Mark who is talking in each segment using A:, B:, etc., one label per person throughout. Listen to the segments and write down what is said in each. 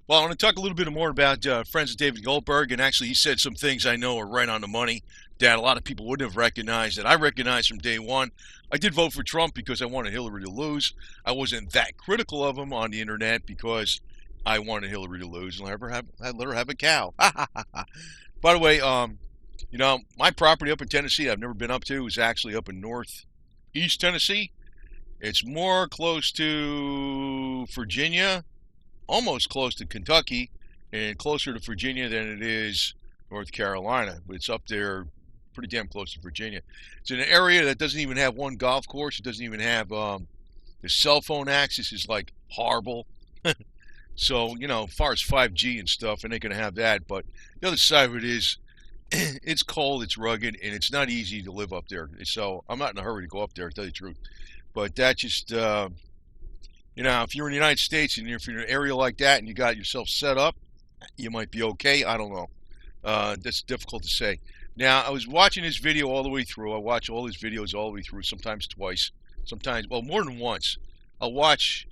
A: Well, I want to talk a little bit more about friends of David Goldberg, and actually, he said some things I know are right on the money that a lot of people wouldn't have recognized, that I recognized from day one. I did vote for Trump because I wanted Hillary to lose. I wasn't that critical of him on the internet because I wanted Hillary to lose and let her have a cow. By the way, my property up in Tennessee, I've never been up to, is actually up in northeast Tennessee. It's more close to Virginia, almost close to Kentucky, and closer to Virginia than it is North Carolina. But it's up there pretty damn close to Virginia. It's in an area that doesn't even have one golf course. It doesn't even have the cell phone access is like horrible. So, as far as 5G and stuff, and they're going to have that. But the other side of it is it's cold, it's rugged, and it's not easy to live up there. So I'm not in a hurry to go up there, to tell you the truth. But that just, if you're in the United States and if you're in an area like that and you got yourself set up, you might be okay. I don't know. That's difficult to say. Now, I was watching this video all the way through. I watch all his videos all the way through, sometimes twice, sometimes, well, more than once. I'll watch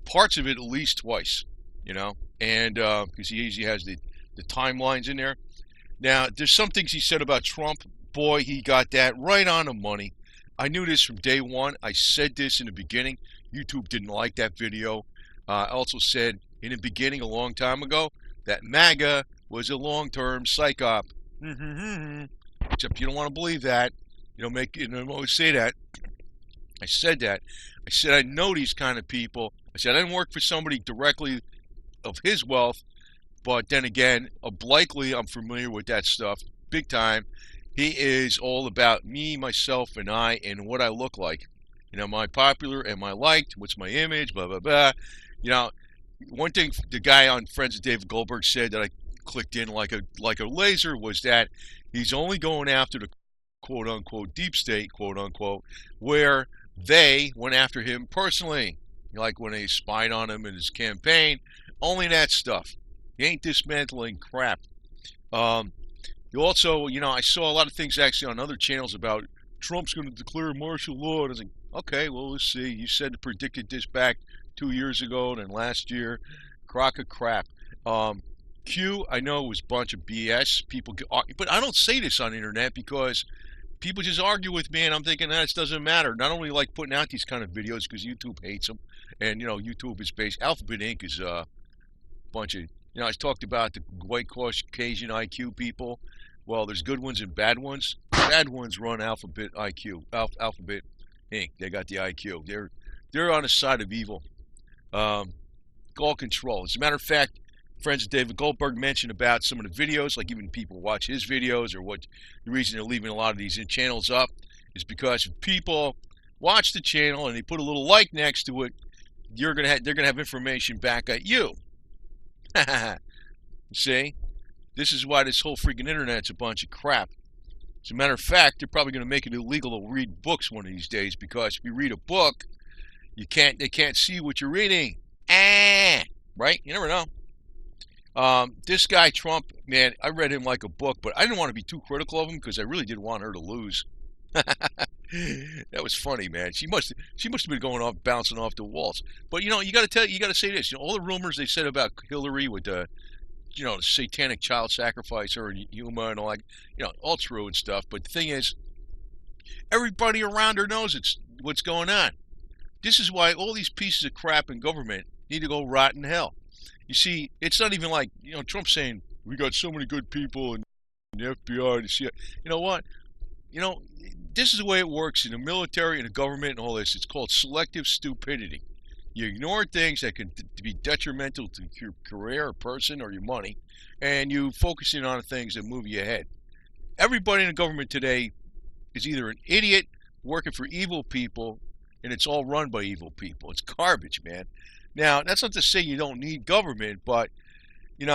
A: parts of it at least twice, and because he usually has the timelines in there. Now, there's some things he said about Trump. Boy, he got that right on the money. I knew this from day one. I said this in the beginning. YouTube didn't like that video. I also said in the beginning, a long time ago, that MAGA was a long-term psych op. Except you don't want to believe that. I always say that. I said that. I said I know these kind of people. I said I didn't work for somebody directly of his wealth, but then again, Blakely, I'm familiar with that stuff big time. He is all about me, myself, and I, and what I look like. Am I popular? Am I liked? What's my image? Blah, blah, blah. One thing the guy on Friends of David Goldberg said that I clicked in like a laser was that he's only going after the quote-unquote deep state, quote-unquote, where they went after him personally. Like when they spied on him in his campaign. Only that stuff. He ain't dismantling crap. You also, I saw a lot of things actually on other channels about Trump's going to declare martial law. And I was like, okay, well, let's see. You said predicted this back 2 years ago and then last year. Crock of crap. Q, I know it was a bunch of BS. People get, but I don't say this on the internet because people just argue with me, and I'm thinking that it doesn't matter. Not only like putting out these kind of videos because YouTube hates them, and YouTube is based. Alphabet Inc. is a bunch of I talked about the white Caucasian IQ people. Well, there's good ones and bad ones. Bad ones run Alphabet IQ, Alphabet Inc. They got the IQ. They're on the side of evil. All control. As a matter of fact, friends of David Goldberg mentioned about some of the videos, like even people watch his videos, or what the reason they're leaving a lot of these channels up is because if people watch the channel and they put a little like next to it, they're gonna have information back at you. See, this is why this whole freaking internet's a bunch of crap. As a matter of fact, they're probably going to make it illegal to read books one of these days because if you read a book, they can't see what you're reading. Right? You never know. This guy Trump, man, I read him like a book, but I didn't want to be too critical of him because I really didn't want her to lose. That was funny, man. She must have been bouncing off the walls. But you got to say this. All the rumors they said about Hillary with the satanic child sacrifice or Yuma and all that, all true and stuff. But the thing is, everybody around her knows what's going on. This is why all these pieces of crap in government need to go rot in hell. You see, it's not even like, Trump saying, we got so many good people in the FBI, the CIA. You know what? This is the way it works in the military and the government and all this. It's called selective stupidity. You ignore things that can be detrimental to your career or person or your money, and you focus in on things that move you ahead. Everybody in the government today is either an idiot working for evil people, and it's all run by evil people. It's garbage, man. Now, that's not to say you don't need government, but, we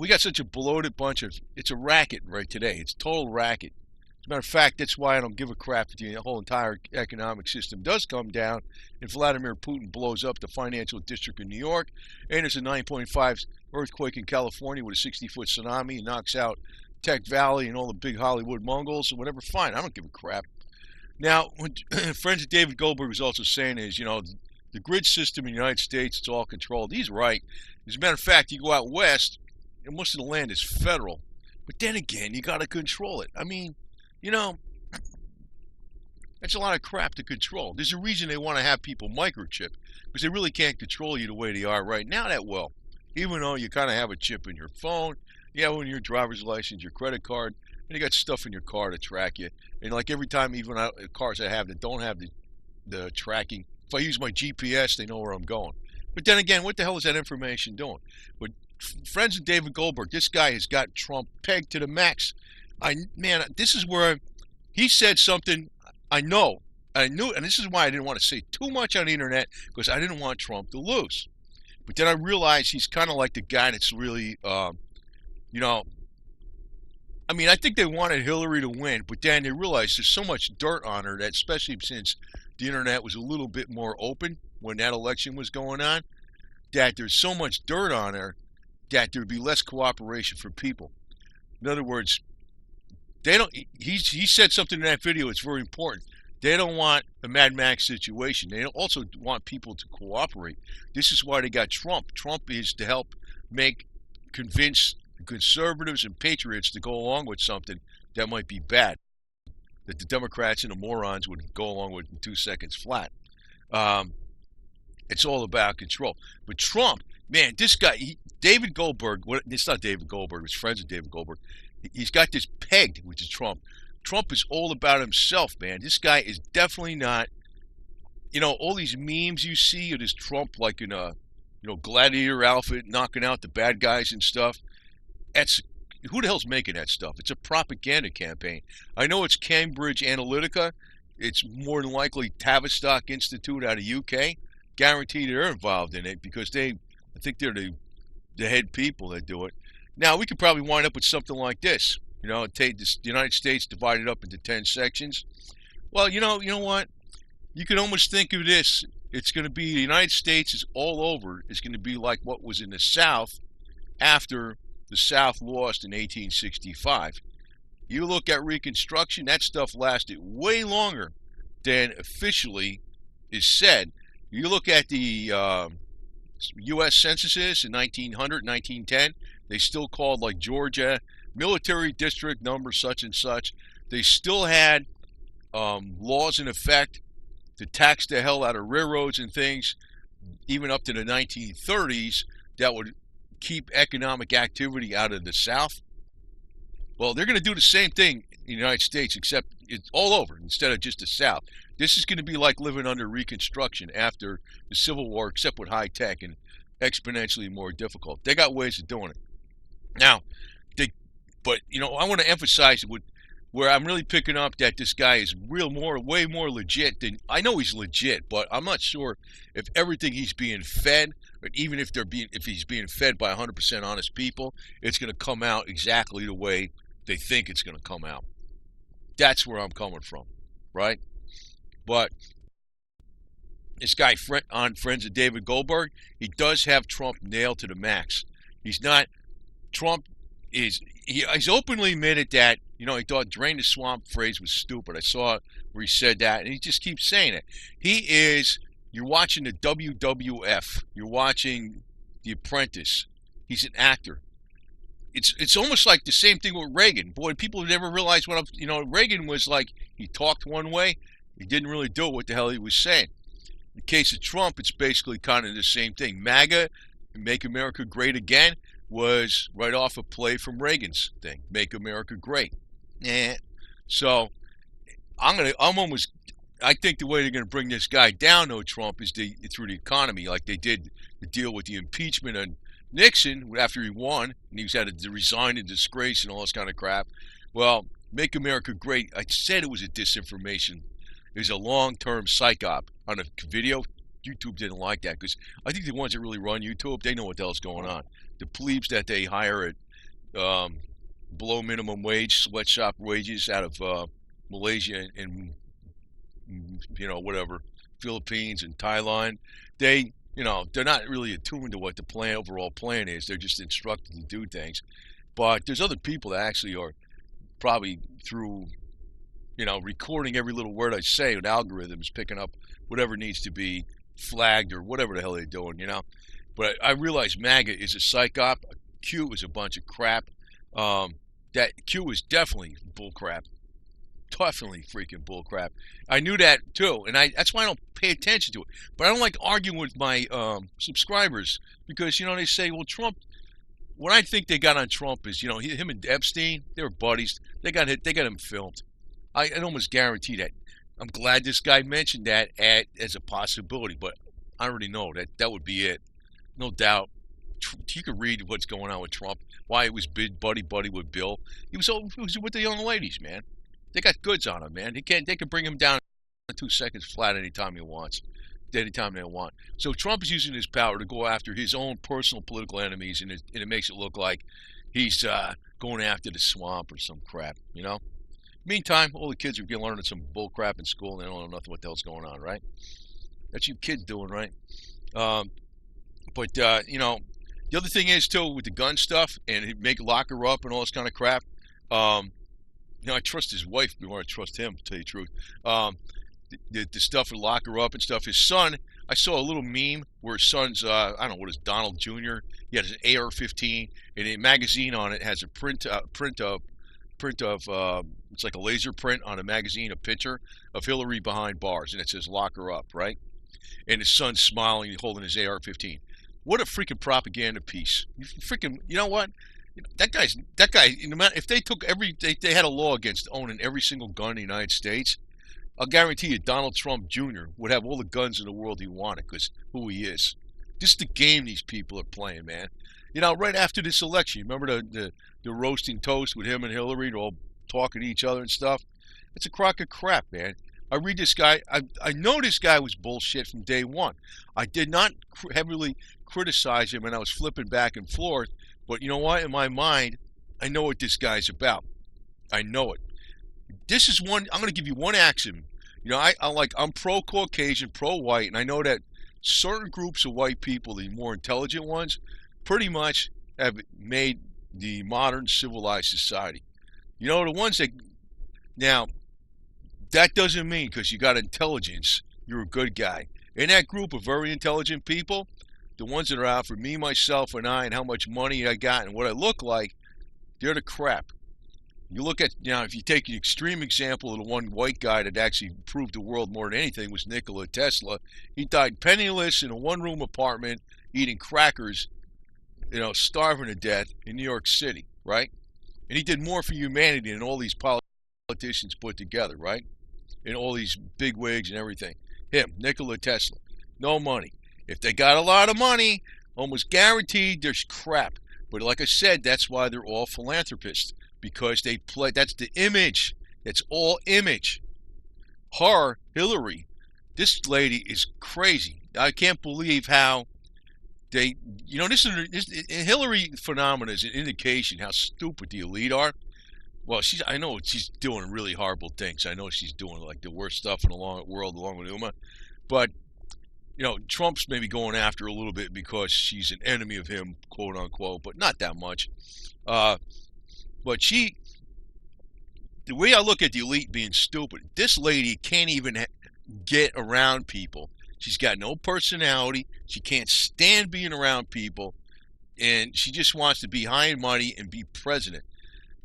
A: got such a bloated bunch of, it's a racket right today. It's a total racket. As a matter of fact, that's why I don't give a crap if the whole entire economic system does come down and Vladimir Putin blows up the financial district in New York and there's a 9.5 earthquake in California with a 60-foot tsunami and knocks out Tech Valley and all the big Hollywood Mongols or whatever. Fine, I don't give a crap. Now, when friends of David Goldberg was also saying is, The grid system in the United States, it's all controlled. He's right. As a matter of fact, you go out west, and most of the land is federal. But then again, you got to control it. I mean, you know, that's a lot of crap to control. There's a reason they want to have people microchip, because they really can't control you the way they are right now that well. Even though you kind of have a chip in your phone, you have one in your driver's license, your credit card, and you got stuff in your car to track you. And like every time, even cars I have that don't have the tracking, if I use my GPS, they know where I'm going. But then again, what the hell is that information doing? But friends of David Goldberg, this guy has got Trump pegged to the max. Man, this is where he said something I knew, and this is why I didn't want to say too much on the internet, because I didn't want Trump to lose. But then I realized he's kind of like the guy that's really, you know, I mean, I think they wanted Hillary to win, but then they realized there's so much dirt on her that, especially since the internet was a little bit more open when that election was going on, that there's so much dirt on her that there'd be less cooperation for people. In other words, they don't. He said something in that video. It's very important. They don't want a Mad Max situation. They also want people to cooperate. This is why they got Trump. Trump is to help convince conservatives and patriots to go along with something that might be bad, that the Democrats and the morons would go along with in 2 seconds flat. It's all about control. But Trump, man, this guy, David Goldberg, it's not David Goldberg, it's friends of David Goldberg. He's got this pegged, which is Trump. Trump is all about himself, man. This guy is definitely not, all these memes you see of this Trump like in a, gladiator outfit, knocking out the bad guys and stuff. Who the hell's making that stuff? It's a propaganda campaign. I know it's Cambridge Analytica. It's more than likely Tavistock Institute out of UK. Guaranteed they're involved in it because I think they're the head people that do it. Now, we could probably wind up with something like this. Take the United States divided up into 10 sections. Well, you know what? You can almost think of this. It's going to be the United States is all over. It's going to be like what was in the South after the South lost in 1865. You look at Reconstruction, that stuff lasted way longer than officially is said. You look at the U.S. censuses in 1900, 1910, they still called like Georgia military district number such and such. They still had laws in effect to tax the hell out of railroads and things, even up to the 1930s, that would keep economic activity out of the South. Well, they're going to do the same thing in the United States, except it's all over instead of just the South. This is going to be like living under Reconstruction after the Civil War, except with high tech and exponentially more difficult. They got ways of doing it. Now, but I want to emphasize where I'm really picking up that this guy is way more legit than I know he's legit, but I'm not sure if everything he's being fed, or even if he's being fed by 100% honest people, it's going to come out exactly the way they think it's going to come out. That's where I'm coming from, right? But this guy on Friends of David Goldberg, he does have Trump nailed to the max. Trump he's openly admitted that, he thought drain the swamp phrase was stupid. I saw where he said that, and he just keeps saying it. You're watching the WWF. You're watching The Apprentice. He's an actor. It's almost like the same thing with Reagan. Boy, people never realized Reagan was like, he talked one way, he didn't really do what the hell he was saying. In the case of Trump, it's basically kind of the same thing. MAGA, Make America Great Again, was right off a play from Reagan's thing, Make America Great. So I think the way they're going to bring this guy down, though, Trump, is through the economy, like they did the deal with the impeachment of Nixon after he won, and he had to resign in disgrace and all this kind of crap. Well, Make America Great, I said it was a disinformation. It was a long-term psych op on a video. YouTube didn't like that because I think the ones that really run YouTube, they know what the hell's going on. The plebes that they hire at below minimum wage, sweatshop wages out of Malaysia and whatever, Philippines and Thailand, they're not really attuned to what the overall plan is. They're just instructed to do things. But there's other people that actually are probably through, recording every little word I say with algorithms, picking up whatever needs to be flagged or whatever the hell they're doing, you know. But I realize MAGA is a psych op. Q is a bunch of crap. That Q is definitely bullcrap. Definitely freaking bullcrap. I knew that too, and that's why I don't pay attention to it. But I don't like arguing with my subscribers because they say, well, Trump. What I think they got on Trump is, him and Epstein, they were buddies. They got him filmed. I almost guarantee that. I'm glad this guy mentioned that as a possibility, but I already know that would be it. No doubt. You can read what's going on with Trump. Why he was big buddy with Bill. He was with the young ladies, man. They got goods on him, man. They can bring him down in 2 seconds flat anytime he wants. Anytime they want. So Trump is using his power to go after his own personal political enemies, and it makes it look like he's going after the swamp or some crap, Meantime, all the kids are learning some bull crap in school, and they don't know nothing what the hell's going on, right? That's you kids doing, right? But the other thing is, too, with the gun stuff, and he'd lock her up and all this kind of crap, I trust his wife before I trust him, to tell you the truth. The stuff would lock her up and stuff. His son, I saw a little meme where his son's, I don't know what is Donald Jr. He has an AR-15, and a magazine on it has a print of it's like a laser print on a magazine, a picture of Hillary behind bars, and it says "lock her up," right? And his son's smiling, holding his AR-15. What a freaking propaganda piece! You know what? That guy. If they took they had a law against owning every single gun in the United States. I'll guarantee you Donald Trump Jr. would have all the guns in the world he wanted because who he is. This is the game these people are playing, man. Right after this election, you remember the roasting toast with him and Hillary, they're all talking to each other and stuff? It's a crock of crap, man. I read this guy. I know this guy was bullshit from day one. I did not heavily criticize him, and I was flipping back and forth. But you know what? In my mind, I know what this guy's about. I know it. This is one. I'm going to give you one axiom. I'm pro-Caucasian, pro-white, and I know that certain groups of white people, the more intelligent ones, pretty much have made the modern civilized society. The ones that now that doesn't mean because you got intelligence, you're a good guy. In that group of very intelligent people, the ones that are out for me, myself, and I, and how much money I got and what I look like, they're the crap. You look at, if you take an extreme example of the one white guy that actually proved the world more than anything was Nikola Tesla. He died penniless in a one-room apartment, eating crackers, starving to death in New York City, right? And he did more for humanity than all these politicians put together, right? And all these big wigs and everything. Him, Nikola Tesla. No money. If they got a lot of money, almost guaranteed there's crap. But like I said, that's why they're all philanthropists. Because they play, that's the image. It's all image. Her, Hillary, this lady is crazy. I can't believe how this Hillary phenomena is an indication how stupid the elite are. Well, I know she's doing really horrible things. I know she's doing like the worst stuff in the world along with Uma. But, Trump's maybe going after her a little bit because she's an enemy of him, quote unquote, but not that much. But the way I look at the elite being stupid, this lady can't even get around people. She's got no personality. She can't stand being around people. And she just wants to be high and mighty and be president.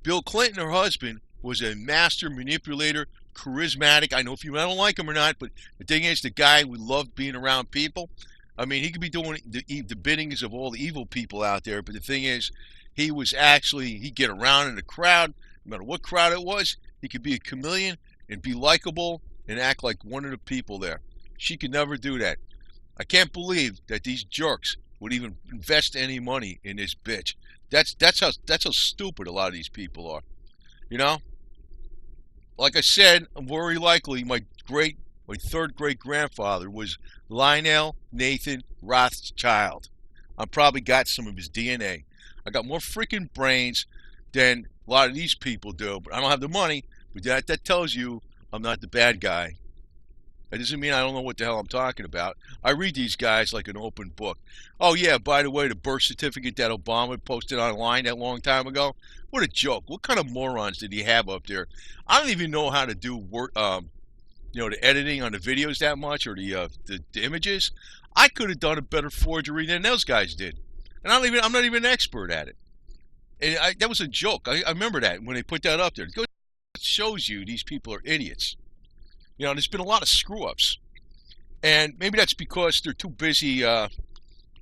A: Bill Clinton, her husband, was a master manipulator, charismatic. I know if you don't like him or not, but the thing is, the guy who loved being around people. I mean, he could be doing the biddings of all the evil people out there, but the thing is, he'd get around in the crowd, no matter what crowd it was. He could be a chameleon and be likable and act like one of the people there. She could never do that. I can't believe that these jerks would even invest any money in this bitch. That's how stupid a lot of these people are. Like I said, very likely my third great grandfather was Lionel Nathan Rothschild. I probably got some of his DNA. I got more freaking brains than a lot of these people do, but I don't have the money. But that tells you I'm not the bad guy. That doesn't mean I don't know what the hell I'm talking about. I read these guys like an open book. Oh yeah, by the way, the birth certificate that Obama posted online that long time ago, what a joke. What kind of morons did he have up there? I don't even know how to do the editing on the videos that much, or the images, I could have done a better forgery than those guys did. And I'm not even an expert at it. And that was a joke. I remember that when they put that up there. It shows you these people are idiots. There's been a lot of screw-ups. And maybe that's because they're too busy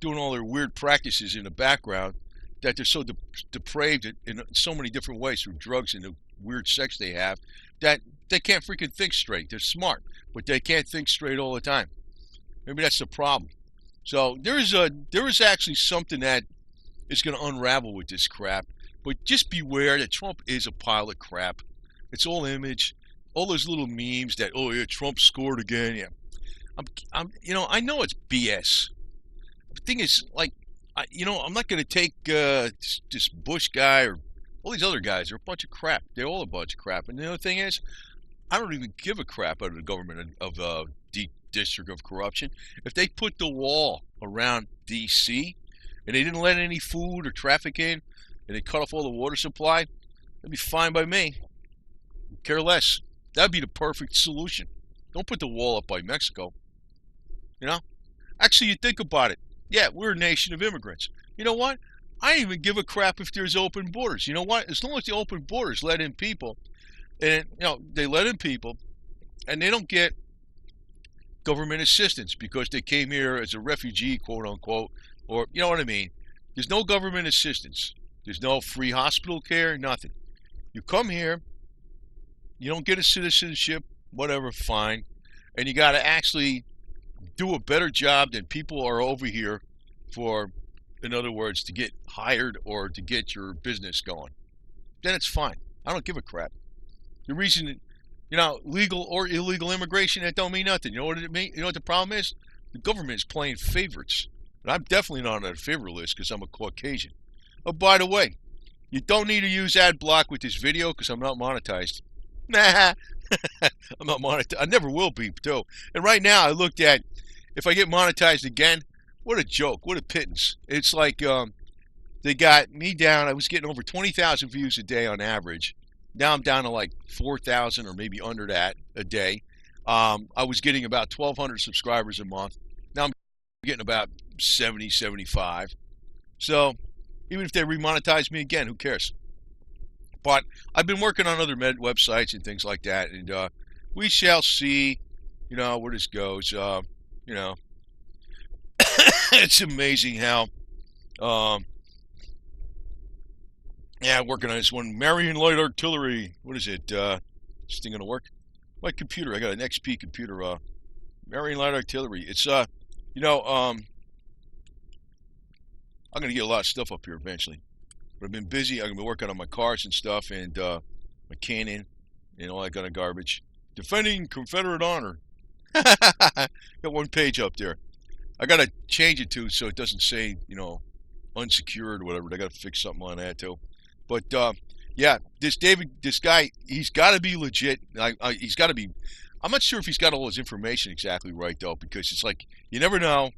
A: doing all their weird practices in the background, that they're so depraved in so many different ways through drugs and the weird sex they have, that they can't freaking think straight. They're smart, but they can't think straight all the time. Maybe that's the problem. So there is actually something that is going to unravel with this crap. But just beware that Trump is a pile of crap. It's all image. All those little memes that, oh yeah, Trump scored again. Yeah, I know it's BS. The thing is, like, I'm not going to take this Bush guy or all these other guys. They're a bunch of crap. They're all a bunch of crap. And the other thing is, I don't even give a crap out of the government of the District of Corruption. If they put the wall around D.C. and they didn't let any food or traffic in, and they cut off all the water supply, that'd be fine by me. Care less. That'd be the perfect solution. Don't put the wall up by Mexico. Actually, you think about it. Yeah, we're a nation of immigrants. You know what? I don't even give a crap if there's open borders. You know what? As long as the open borders let in people, and they let in people, and they don't get government assistance because they came here as a refugee, quote unquote, or you know what I mean. There's no government assistance. There's no free hospital care, nothing. You come here, you don't get a citizenship, whatever, fine, and you got to actually do a better job than people are over here for, in other words, to get hired or to get your business going. Then it's fine. I don't give a crap. The reason, legal or illegal immigration, that don't mean nothing. You know what it means? You know what the problem is? The government is playing favorites. And I'm definitely not on a favorite list because I'm a Caucasian. Oh, by the way, you don't need to use ad block with this video because I'm not monetized. Nah, I'm not monetized. I never will be, too. And right now, I looked at, if I get monetized again, what a joke. What a pittance. It's like they got me down. I was getting over 20,000 views a day on average. Now I'm down to like 4,000 or maybe under that a day. I was getting about 1,200 subscribers a month. Now I'm getting about 70, 75. So even if they remonetize me again, who cares? But I've been working on other websites and things like that, and we shall see, where this goes. It's amazing how, working on this one. Marion Light Artillery. What is it? This thing gonna work? My computer. I got an XP computer. Marion Light Artillery. It's I'm gonna get a lot of stuff up here eventually. But I've been busy. I've been working on my cars and stuff, and my cannon, and all that kind of garbage. Defending Confederate honor. Got one page up there. I gotta change it so it doesn't say, unsecured or whatever. I gotta fix something on that too. But this guy, he's got to be legit. He's got to be. I'm not sure if he's got all his information exactly right though, because it's like you never know.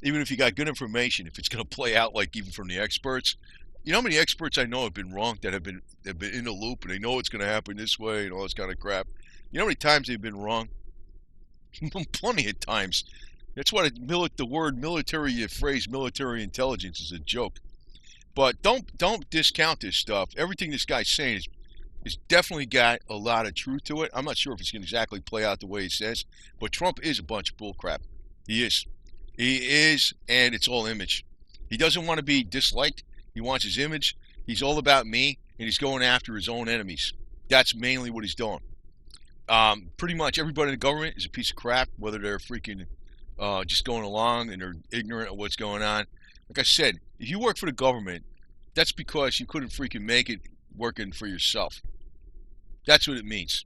A: Even if you got good information, if it's gonna play out like even from the experts. You know how many experts I know have been wrong, that have been in the loop, and they know it's gonna happen this way and all this kind of crap. You know how many times they've been wrong? Plenty of times. That's why the phrase military intelligence is a joke. But don't discount this stuff. Everything this guy's saying is definitely got a lot of truth to it. I'm not sure if it's going to exactly play out the way he says, but Trump is a bunch of bullcrap. He is. He is, and it's all image. He doesn't want to be disliked. He wants his image. He's all about me, and he's going after his own enemies. That's mainly what he's doing. Pretty much everybody in the government is a piece of crap, whether they're freaking just going along and they're ignorant of what's going on. Like I said, if you work for the government, that's because you couldn't freaking make it working for yourself. That's what it means.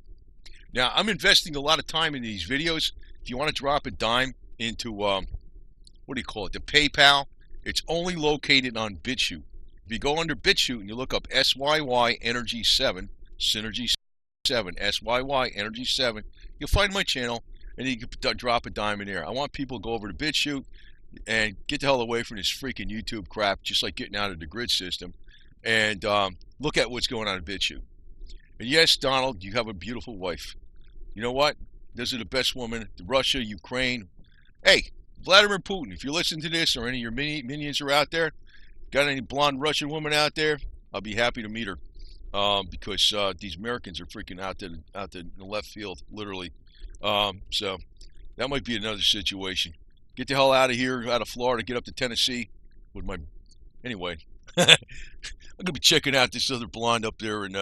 A: Now, I'm investing a lot of time in these videos. If you want to drop a dime into, what do you call it, the PayPal, it's only located on BitChute. If you go under BitChute and you look up SYY Energy 7, Synergy 7, SYY Energy 7, you'll find my channel, and you can drop a dime in there. I want people to go over to BitChute and get the hell away from this freaking YouTube crap, just like getting out of the grid system, and look at what's going on in BitChute. And yes, Donald, you have a beautiful wife. You know what? Those are the best women. Russia, Ukraine. Hey, Vladimir Putin, if you listen to this or any of your minions are out there, got any blonde Russian woman out there, I'll be happy to meet her. Because these Americans are freaking out there in the left field, literally. So that might be another situation. Get the hell out of here, out of Florida, get up to Tennessee with my... Anyway, I'm going to be checking out this other blonde up there in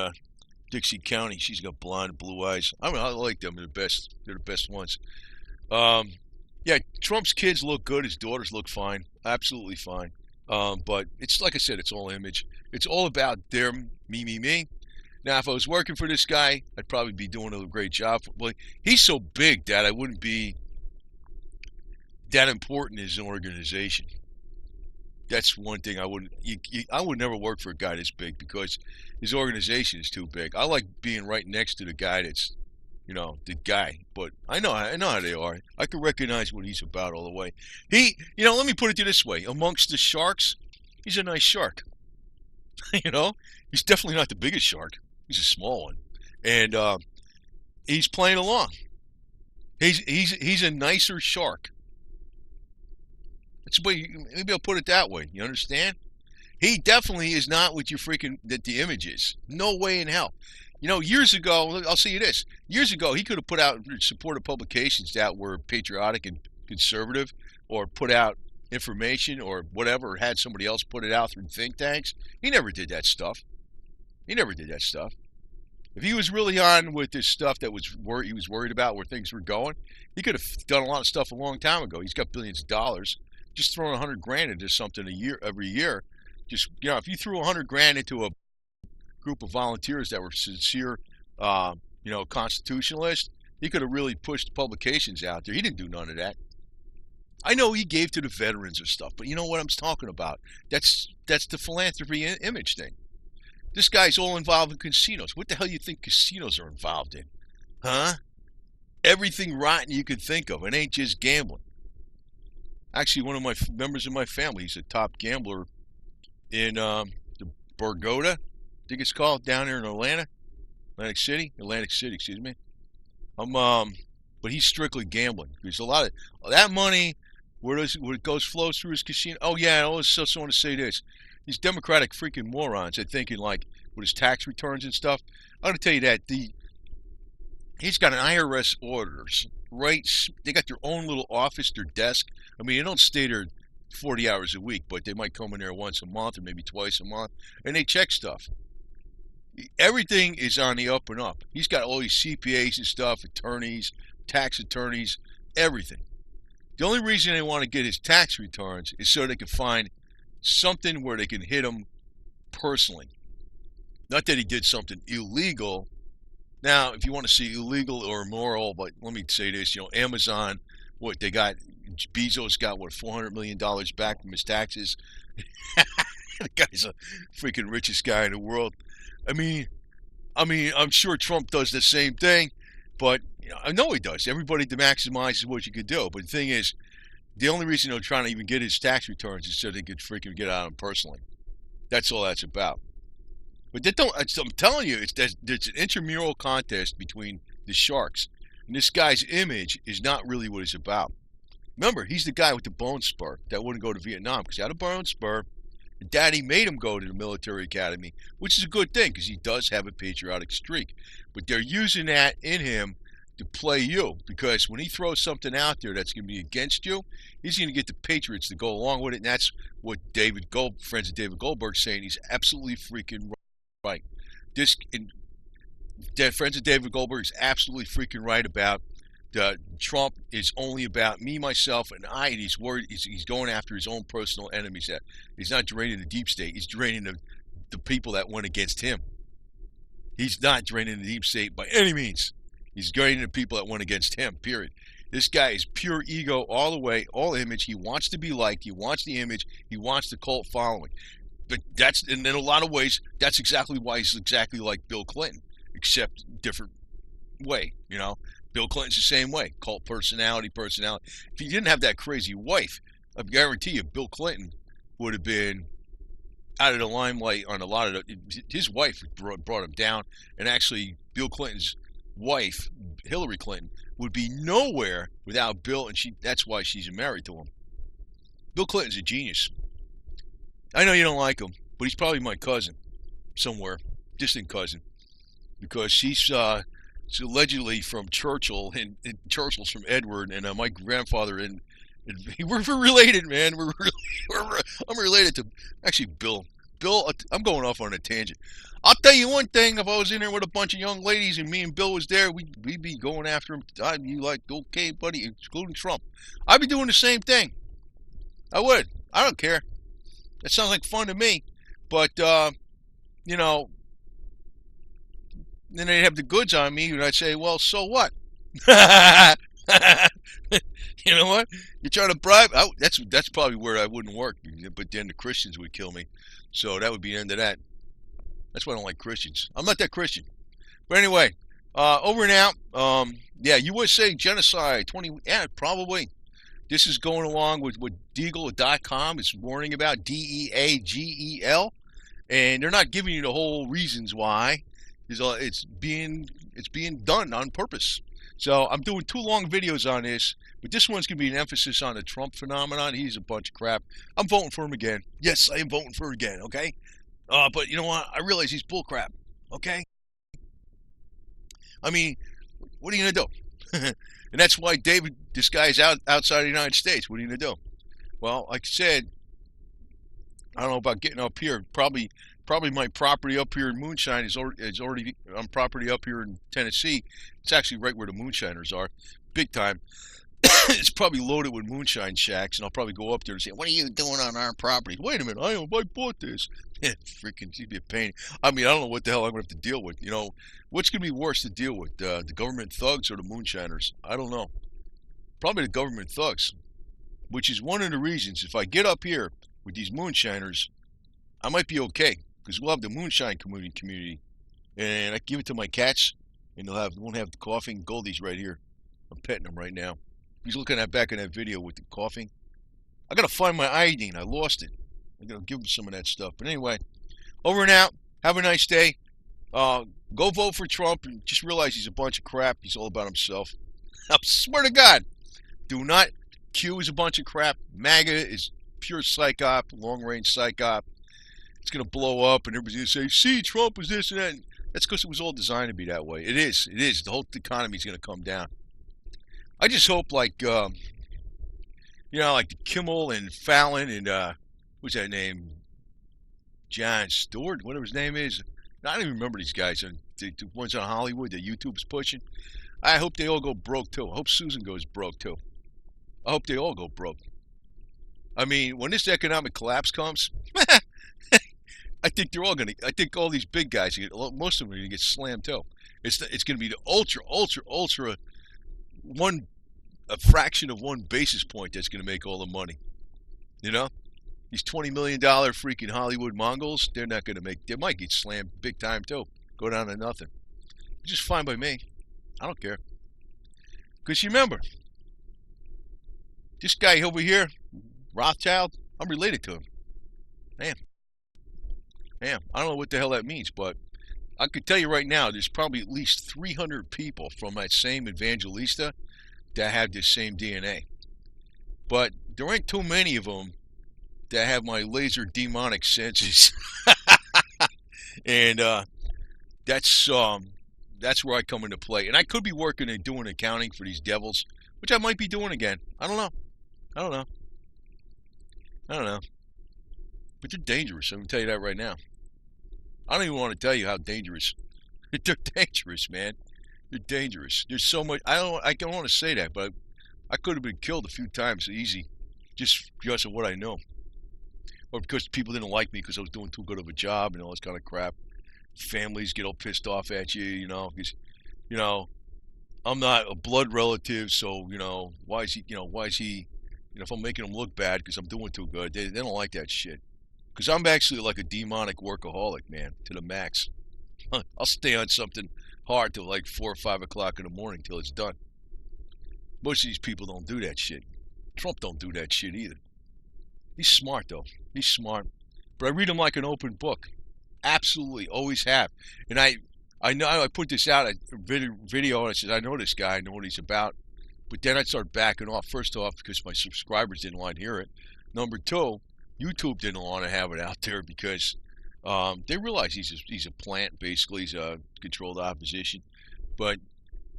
A: Dixie County. She's got blonde, blue eyes. I mean, I like them. They're the best. They're the best ones. Yeah, Trump's kids look good. His daughters look fine. Absolutely fine. But it's like I said, it's all image. It's all about them, me. Now, if I was working for this guy, I'd probably be doing a great job. But he's so big that I wouldn't be that important as an organization. That's one thing I wouldn't. I would never work for a guy this big because his organization is too big. I like being right next to the guy that's, the guy. But I know how they are. I can recognize what he's about all the way. Let me put it this way: amongst the sharks, he's a nice shark. He's definitely not the biggest shark. He's a small one, and he's playing along. He's a nicer shark. That's the way. Maybe I'll put it that way. You understand? He definitely is not what you freaking that the image is. No way in hell. Years ago, I'll say you this. Years ago, he could have put out supported publications that were patriotic and conservative, or put out information or whatever, or had somebody else put it out through think tanks. He never did that stuff. If he was really on with this stuff that he was worried about where things were going, he could have done a lot of stuff a long time ago. He's got billions of dollars. Just throwing $100,000 into something every year. Just if you threw $100,000 into a group of volunteers that were sincere, constitutionalists, he could have really pushed publications out there. He didn't do none of that. I know he gave to the veterans and stuff, but you know what I'm talking about? That's the philanthropy image thing. This guy's all involved in casinos. What the hell do you think casinos are involved in? Huh? Everything rotten you could think of. It ain't just gambling. Actually, one of my members of my family, he's a top gambler in the Borgata, I think it's called, down here in Atlantic City, excuse me. But he's strictly gambling. There's a lot of that money where it flows through his casino. Oh yeah, I always want to say this. These Democratic freaking morons are thinking like with his tax returns and stuff. I'm gonna tell you that he's got an IRS auditors, right? They got their own little office, their desk. I mean, they don't stay there 40 hours a week, but they might come in there once a month or maybe twice a month, and they check stuff. Everything is on the up and up. He's got all these CPAs and stuff, attorneys, tax attorneys, everything. The only reason they want to get his tax returns is so they can find something where they can hit him personally. Not that he did something illegal. Now, if you want to see illegal or immoral, but let me say this, Amazon, Bezos got $400 million back from his taxes. The guy's the freaking richest guy in the world. I mean, I'm sure Trump does the same thing, but I know he does. Everybody maximizes what you could do. But the thing is, the only reason they're trying to even get his tax returns is so they could freaking get at him personally. That's all that's about. But I'm telling you, there's an intramural contest between the sharks. And this guy's image is not really what it's about. Remember, he's the guy with the bone spur that wouldn't go to Vietnam because he had a bone spur. Daddy made him go to the military academy, which is a good thing because he does have a patriotic streak. But they're using that in him to play you, because when he throws something out there that's going to be against you, he's going to get the patriots to go along with it, and that's what friends of David Goldberg saying. He's absolutely freaking right. Friends of David Goldberg is absolutely freaking right about Trump is only about me, myself, and I, and he's worried. He's going after his own personal enemies. He's not draining the deep state. He's draining the people that went against him. He's not draining the deep state by any means. He's draining the people that went against him, period. This guy is pure ego all the way, all image. He wants to be liked. He wants the image. He wants the cult following. But and in a lot of ways, that's exactly why he's exactly like Bill Clinton, except different way, Bill Clinton's the same way. Cult personality. If he didn't have that crazy wife, I guarantee you Bill Clinton would have been out of the limelight on a lot of his wife brought him down, and actually Bill Clinton's wife, Hillary Clinton, would be nowhere without Bill, and that's why she's married to him. Bill Clinton's a genius. I know you don't like him, but he's probably my cousin somewhere, distant cousin, because she's allegedly from Churchill, and Churchill's from Edward, and my grandfather, and we're related, man. I'm related to, actually, Bill. Bill, I'm going off on a tangent. I'll tell you one thing, if I was in there with a bunch of young ladies and me and Bill was there, we'd be going after him. I'd be like, okay, buddy, excluding Trump. I'd be doing the same thing. I would. I don't care. That sounds like fun to me. But, you know, then they'd have the goods on me, and I'd say, well, so what? You know what? You're trying to bribe? That's probably where I wouldn't work. But then the Christians would kill me. So that would be the end of that. That's why I don't like Christians. I'm not that Christian. But anyway, over and out. Yeah, USA genocide. 20. Yeah, probably. This is going along with what Deagle.com is warning about. DEAGEL. And they're not giving you the whole reasons why. It's being done on purpose. So I'm doing 2 long videos on this, but this one's going to be an emphasis on the Trump phenomenon. He's a bunch of crap. I'm voting for him again. Yes, I am voting for him again, okay? But you know what? I realize he's bullcrap, okay? I mean, what are you going to do? And that's why this guy's outside the United States. What are you going to do? Well, like I said, I don't know about getting up here. Probably my property up here in Moonshine is already on property up here in Tennessee. It's actually right where the moonshiners are, big time. It's probably loaded with moonshine shacks, and I'll probably go up there and say, "What are you doing on our property?" Wait a minute, I bought this. Freaking, it'd be a pain. I mean, I don't know what the hell I'm gonna have to deal with. You know, what's gonna be worse to deal with, the government thugs or the moonshiners? I don't know. Probably the government thugs, which is one of the reasons. If I get up here with these moonshiners, I might be okay. Because we'll have the moonshine community, and I give it to my cats, and they won't have the coughing. Goldie's right here. I'm petting him right now. He's looking at back in that video with the coughing. I gotta find my iodine. I lost it. I gotta give him some of that stuff. But anyway, over and out. Have a nice day. Go vote for Trump, and just realize he's a bunch of crap. He's all about himself. I swear to God, do not. Q is a bunch of crap. MAGA is pure psyop, long-range psyop. It's going to blow up, and everybody's going to say, see, Trump was this and that. And that's because it was all designed to be that way. It is. The whole economy is going to come down. I just hope, like, you know, like Kimmel and Fallon and, what's that name? Jon Stewart, whatever his name is. I don't even remember these guys. The ones on Hollywood that YouTube's pushing. I hope they all go broke, too. I hope Susan goes broke, too. I hope they all go broke. I mean, when this economic collapse comes... I think they're all going to. I think all these big guys, most of them are going to get slammed too. It's going to be the ultra a fraction of 1 basis point that's going to make all the money. You know, these $20 million freaking Hollywood Mongols, they're not going to make. They might get slammed big time too. Go down to nothing. Just fine by me. I don't care. Because you remember, this guy over here, Rothschild, I'm related to him. Man. Man, I don't know what the hell that means, but I could tell you right now, there's probably at least 300 people from that same Evangelista that have this same DNA. But there ain't too many of them that have my laser demonic senses. And that's where I come into play. And I could be working and doing accounting for these devils, which I might be doing again. I don't know. But they're dangerous. I'm going to tell you that right now. I don't even want to tell you how dangerous. They're dangerous, man. They're dangerous. There's so much. I don't want to say that, but I could have been killed a few times easy just because of what I know. Or because people didn't like me because I was doing too good of a job and all this kind of crap. Families get all pissed off at you, you know, because, you know, I'm not a blood relative, so, you know, why is he, if I'm making them look bad because I'm doing too good, they don't like that shit. Because I'm actually like a demonic workaholic, man, to the max. I'll stay on something hard till like 4 or 5 o'clock in the morning till it's done. Most of these people don't do that shit. Trump don't do that shit either. He's smart, though. He's smart. But I read him like an open book. Absolutely. Always have. And I know I put this out a video, and I said I know this guy, I know what he's about. But then I started backing off. First off, because my subscribers didn't want to hear it. Number two, YouTube didn't want to have it out there because they realize he's a plant, basically. He's a controlled opposition. But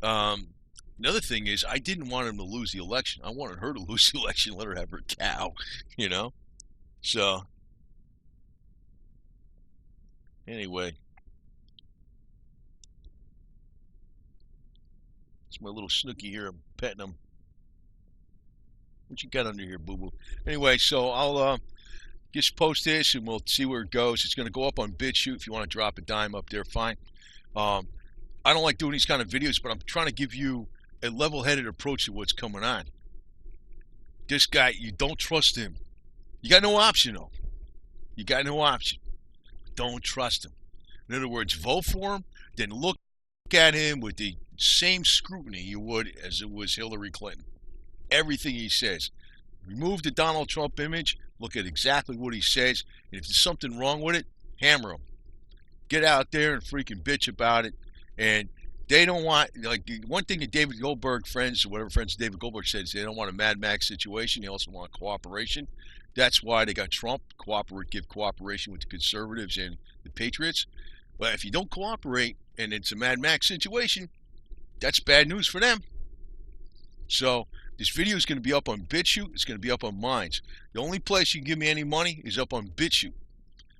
A: another thing is, I didn't want him to lose the election. I wanted her to lose the election, let her have her cow, you know? So, anyway, it's my little Snooky here. I'm petting him. What you got under here, boo-boo? Anyway, so I'll just post this, and we'll see where it goes. It's going to go up on BitChute. If you want to drop a dime up there, fine. I don't like doing these kind of videos, but I'm trying to give you a level-headed approach to what's coming on. This guy, you don't trust him. You got no option, though. You got no option. Don't trust him. In other words, vote for him, then look at him with the same scrutiny you would as it was Hillary Clinton. Everything he says. Remove the Donald Trump image, look at exactly what he says, and if there's something wrong with it, hammer him. Get out there and freaking bitch about it. And they don't want, like, one thing that David Goldberg friends, or whatever friends David Goldberg says, they don't want a Mad Max situation. They also want cooperation. That's why they got Trump, give cooperation with the conservatives and the patriots. But if you don't cooperate and it's a Mad Max situation, that's bad news for them. So this video is going to be up on BitChute. It's going to be up on Minds. The only place you can give me any money is up on BitChute.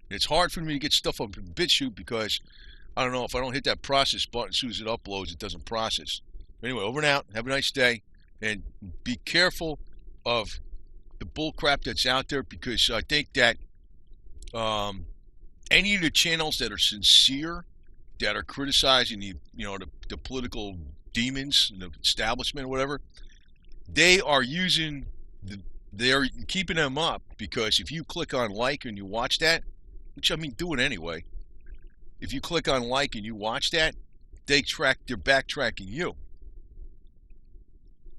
A: It's hard for me to get stuff up on BitChute because, I don't know, if I don't hit that process button as soon as it uploads, it doesn't process. Anyway, over and out. Have a nice day. And be careful of the bull crap that's out there, because I think that any of the channels that are sincere, that are criticizing the political demons, the establishment or whatever, they are they're keeping them up, because if you click on like and you watch that, which I mean, do it anyway. If you click on like and you watch that, they're backtracking you.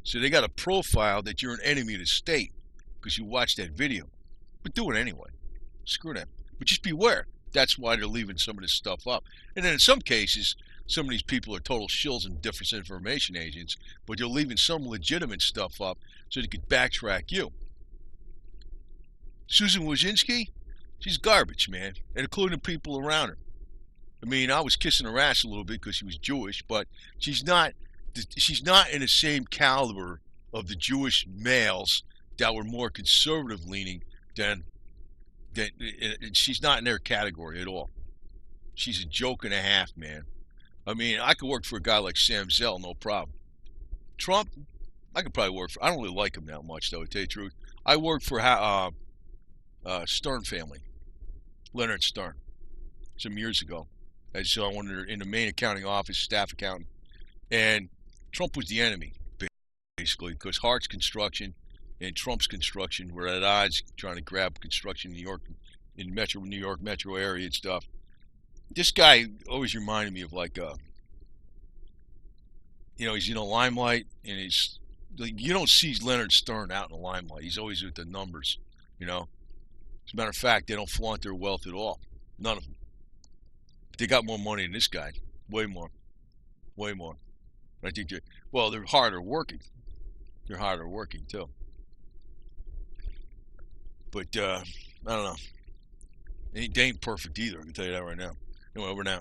A: So they got a profile that you're an enemy of the state because you watched that video. But do it anyway. Screw them. But just beware. That's why they're leaving some of this stuff up. And then in some cases, some of these people are total shills and disinformation agents, but they're leaving some legitimate stuff up so they could backtrack you. Susan Wojcicki, she's garbage, man, and including the people around her. I mean, I was kissing her ass a little bit because she was Jewish, but she's not in the same caliber of the Jewish males that were more conservative leaning than she's not in their category at all. She's a joke and a half, man. I mean, I could work for a guy like Sam Zell, no problem. Trump, I could probably work for. I don't really like him that much, though, to tell you the truth. I worked for Stern family, Leonard Stern, some years ago. As one in the main accounting office, staff accountant, and Trump was the enemy, basically, because Hart's construction and Trump's construction were at odds, trying to grab construction in New York, New York metro area and stuff. This guy always reminded me of, like, he's in the limelight, and he's like, you don't see Leonard Stern out in the limelight. He's always with the numbers, As a matter of fact, they don't flaunt their wealth at all. None of them. But they got more money than this guy. Way more. Way more. I think they're harder working. They're harder working, too. But, I don't know. They ain't perfect either, I can tell you that right now. Anyway, over now.